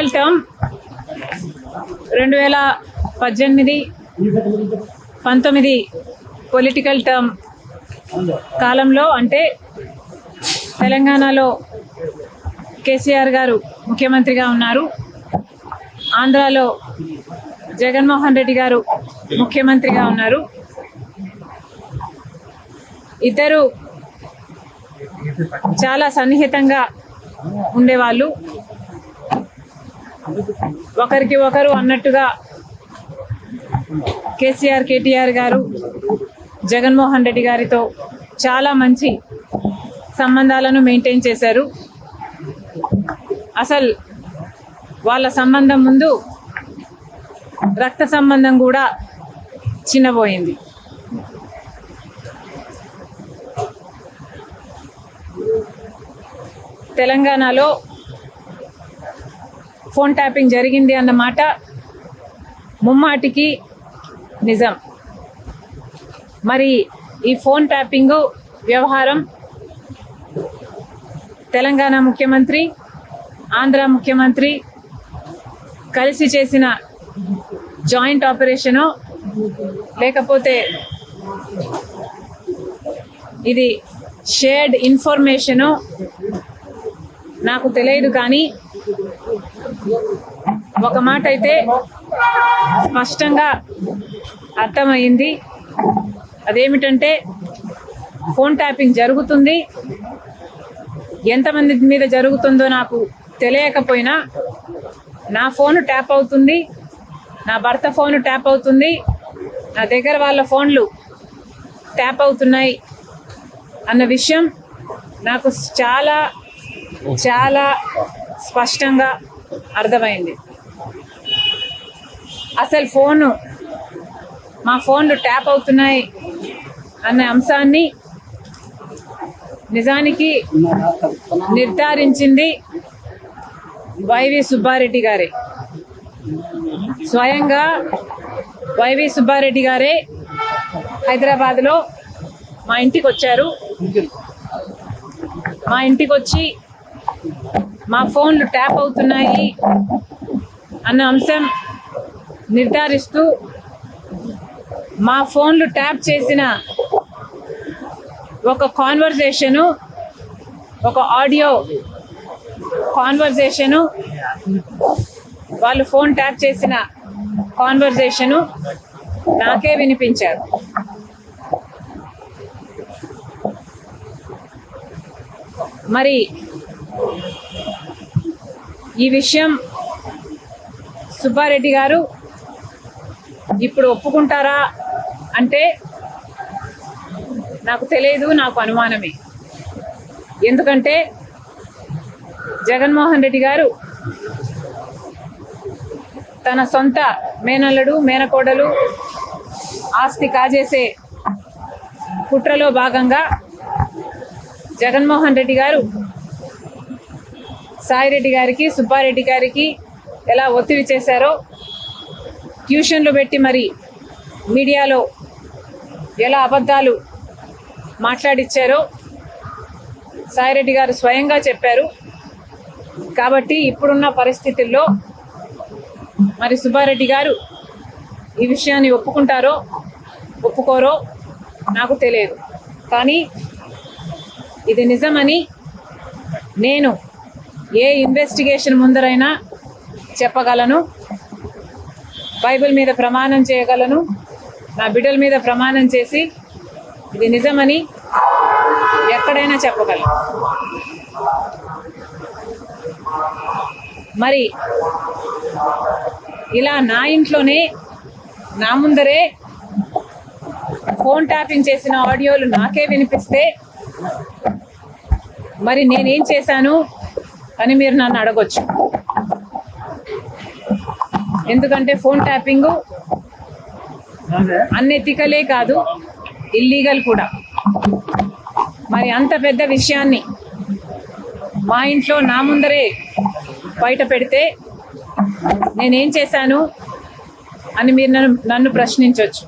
Political term 2018-19 political term కాలంలో అంటే తెలంగాణలో కేసీఆర్ గారు ముఖ్యమంత్రిగా ఉన్నారు, ఆంధ్రాలో జగన్మోహన్ రెడ్డి గారు ముఖ్యమంత్రిగా ఉన్నారు. ఇద్దరు చాలా సన్నిహితంగా ఉండేవాళ్ళు, ఒకరికి ఒకరు అన్నట్టుగా కేటీఆర్ గారు జగన్మోహన్ రెడ్డి గారితో చాలా మంచి సంబంధాలను మెయింటైన్ చేశారు. అసలు వాళ్ళ సంబంధం ముందు రక్త సంబంధం కూడా చిన్నబోయింది. తెలంగాణలో ఫోన్ ట్యాపింగ్ జరిగింది అన్నమాట ముమ్మాటికి నిజం. మరి ఈ ఫోన్ ట్యాపింగ్ వ్యవహారం తెలంగాణ ముఖ్యమంత్రి, ఆంధ్ర ముఖ్యమంత్రి కలిసి చేసిన జాయింట్ ఆపరేషను లేకపోతే ఇది షేర్డ్ ఇన్ఫర్మేషను నాకు తెలియదు, కానీ ఒక మాట అయితే స్పష్టంగా అర్థమైంది. అదేమిటంటే ఫోన్ ట్యాపింగ్ జరుగుతుంది, ఎంతమంది మీద జరుగుతుందో నాకు తెలియకపోయినా నా ఫోన్ ట్యాప్ అవుతుంది, నా భర్త ఫోన్ ట్యాప్ అవుతుంది, నా దగ్గర వాళ్ళ ఫోన్లు ట్యాప్ అవుతున్నాయి అన్న విషయం నాకు చాలా చాలా స్పష్టంగా అర్థమైంది. అసలు మా ఫోన్లు ట్యాప్ అవుతున్నాయి అన్న అంశాన్ని నిజానికి నిర్ధారించింది వైవి సుబ్బారెడ్డి గారే. స్వయంగా వైవి సుబ్బారెడ్డి గారే హైదరాబాద్లో మా ఇంటికి వచ్చారు. మా ఇంటికి వచ్చి మా ఫోన్లు ట్యాప్ అవుతున్నాయి అన్న అంశం నిర్ధారిస్తూ మా ఫోన్లు ట్యాప్ చేసిన ఒక కాన్వర్జేషను, ఒక ఆడియో కాన్వర్జేషను, వాళ్ళు ఫోన్ ట్యాప్ చేసిన కాన్వర్జేషను నాకే వినిపించారు. మరి ఈ విషయం సుబ్బారెడ్డి గారు ఇప్పుడు ఒప్పుకుంటారా అంటే నాకు తెలియదు, నాకు అనుమానమే. ఎందుకంటే జగన్మోహన్ రెడ్డి గారు తన సొంత మేనల్లుడు మేనకోడలు ఆస్తి కాజేసే కుట్రలో భాగంగా జగన్మోహన్ రెడ్డి గారు సాయిరెడ్డి గారికి, సుబ్బారెడ్డి గారికి ఎలా ఒత్తిడి చేశారో, ట్యూషన్లు పెట్టి మరి మీడియాలో ఎలా అబద్ధాలు మాట్లాడిచ్చారో సాయిరెడ్డి గారు స్వయంగా చెప్పారు. కాబట్టి ఇప్పుడున్న పరిస్థితుల్లో మరి సుబ్బారెడ్డి గారు ఈ విషయాన్ని ఒప్పుకుంటారో ఒప్పుకోరో నాకు తెలియదు, కానీ ఇది నిజమని నేను ఏ ఇన్వెస్టిగేషన్ ముందరైనా చెప్పగలను, బైబిల్ మీద ప్రమాణం చేయగలను, నా బిడ్డల మీద ప్రమాణం చేసి ఇది నిజమని ఎక్కడైనా చెప్పగలను. మరి ఇలా నా ఇంట్లోనే నా ముందరే ఫోన్ ట్యాపింగ్ చేసిన ఆడియోలు నాకే వినిపిస్తే మరి నేనేం చేశాను అని మీరు నన్ను అడగొచ్చు. ఎందుకంటే ఫోన్ ట్యాపింగ్ అన్ఎథికలే కాదు, ఇల్లీగల్ కూడా. మరి అంత పెద్ద విషయాన్ని మా ఇంట్లో నా ముందరే బయట పెడితే నేనేం చేశాను అని మీరు నన్ను ప్రశ్నించవచ్చు.